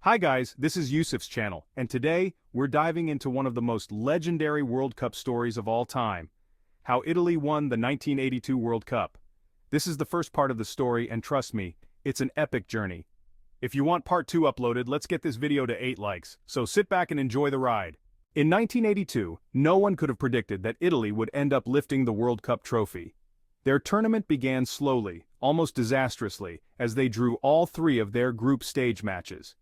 Hi guys, this is Yusuf's channel, and today, we're diving into one of the most legendary World Cup stories of all time. How Italy won the 1982 World Cup. This is the first part of the story, and trust me, it's an epic journey. If you want part 2 uploaded, let's get this video to 8 likes, so sit back and enjoy the ride. In 1982, no one could have predicted that Italy would end up lifting the World Cup trophy. Their tournament began slowly, almost disastrously, as they drew all 3 of their group stage matches.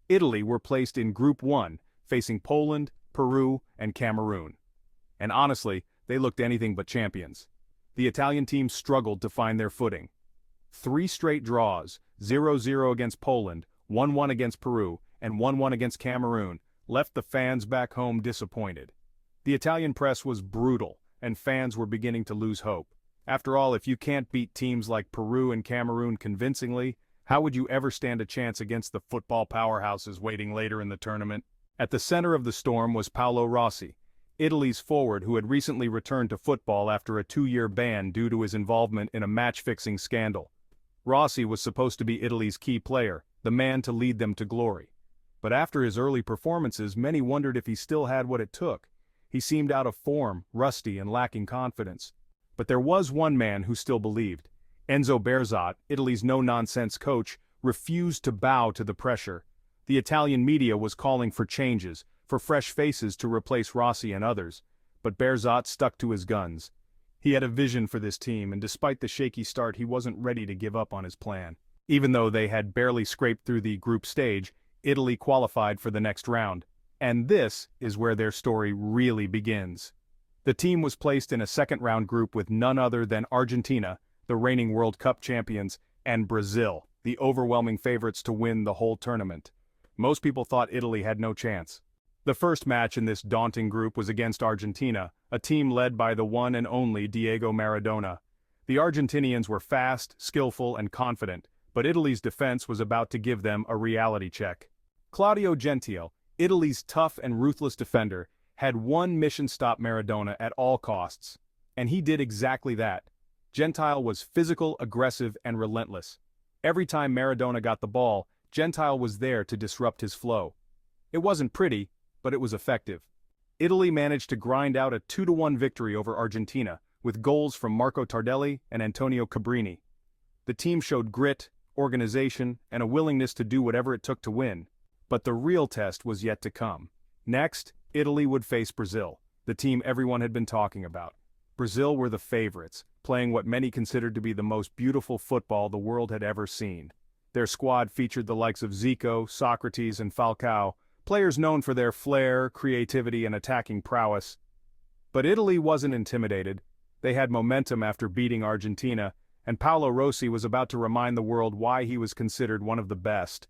Italy were placed in Group 1, facing Poland, Peru, and Cameroon. And honestly, they looked anything but champions. The Italian team struggled to find their footing. 3 straight draws, 0-0 against Poland, 1-1 against Peru, and 1-1 against Cameroon, left the fans back home disappointed. The Italian press was brutal, and fans were beginning to lose hope. After all, if you can't beat teams like Peru and Cameroon convincingly, how would you ever stand a chance against the football powerhouses waiting later in the tournament? At the center of the storm was Paolo Rossi, Italy's forward who had recently returned to football after a 2-year ban due to his involvement in a match-fixing scandal. Rossi was supposed to be Italy's key player, the man to lead them to glory. But after his early performances, many wondered if he still had what it took. He seemed out of form, rusty, and lacking confidence. But there was one man who still believed. Enzo Bearzot, Italy's no-nonsense coach, refused to bow to the pressure. The Italian media was calling for changes, for fresh faces to replace Rossi and others, but Bearzot stuck to his guns. He had a vision for this team, and despite the shaky start, he wasn't ready to give up on his plan. Even though they had barely scraped through the group stage, Italy qualified for the next round. And this is where their story really begins. The team was placed in a second-round group with none other than Argentina, the reigning World Cup champions, and Brazil, the overwhelming favorites to win the whole tournament. Most people thought Italy had no chance. The first match in this daunting group was against Argentina, a team led by the one and only Diego Maradona. The Argentinians were fast, skillful, and confident, but Italy's defense was about to give them a reality check. Claudio Gentile, Italy's tough and ruthless defender, had one mission: stop Maradona at all costs. And he did exactly that. Gentile was physical, aggressive, and relentless. Every time Maradona got the ball, Gentile was there to disrupt his flow. It wasn't pretty, but it was effective. Italy managed to grind out a 2-1 victory over Argentina, with goals from Marco Tardelli and Antonio Cabrini. The team showed grit, organization, and a willingness to do whatever it took to win. But the real test was yet to come. Next, Italy would face Brazil, the team everyone had been talking about. Brazil were the favorites, playing what many considered to be the most beautiful football the world had ever seen. Their squad featured the likes of Zico, Socrates, and Falcao, players known for their flair, creativity, and attacking prowess. But Italy wasn't intimidated. They had momentum after beating Argentina, and Paolo Rossi was about to remind the world why he was considered one of the best.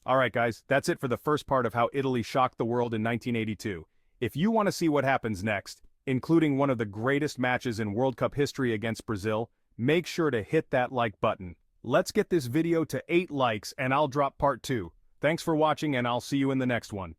Alright guys, that's it for the first part of how Italy shocked the world in 1982. If you want to see what happens next, including one of the greatest matches in World Cup history against Brazil, make sure to hit that like button. Let's get this video to 8 likes and I'll drop part 2. Thanks for watching and I'll see you in the next one.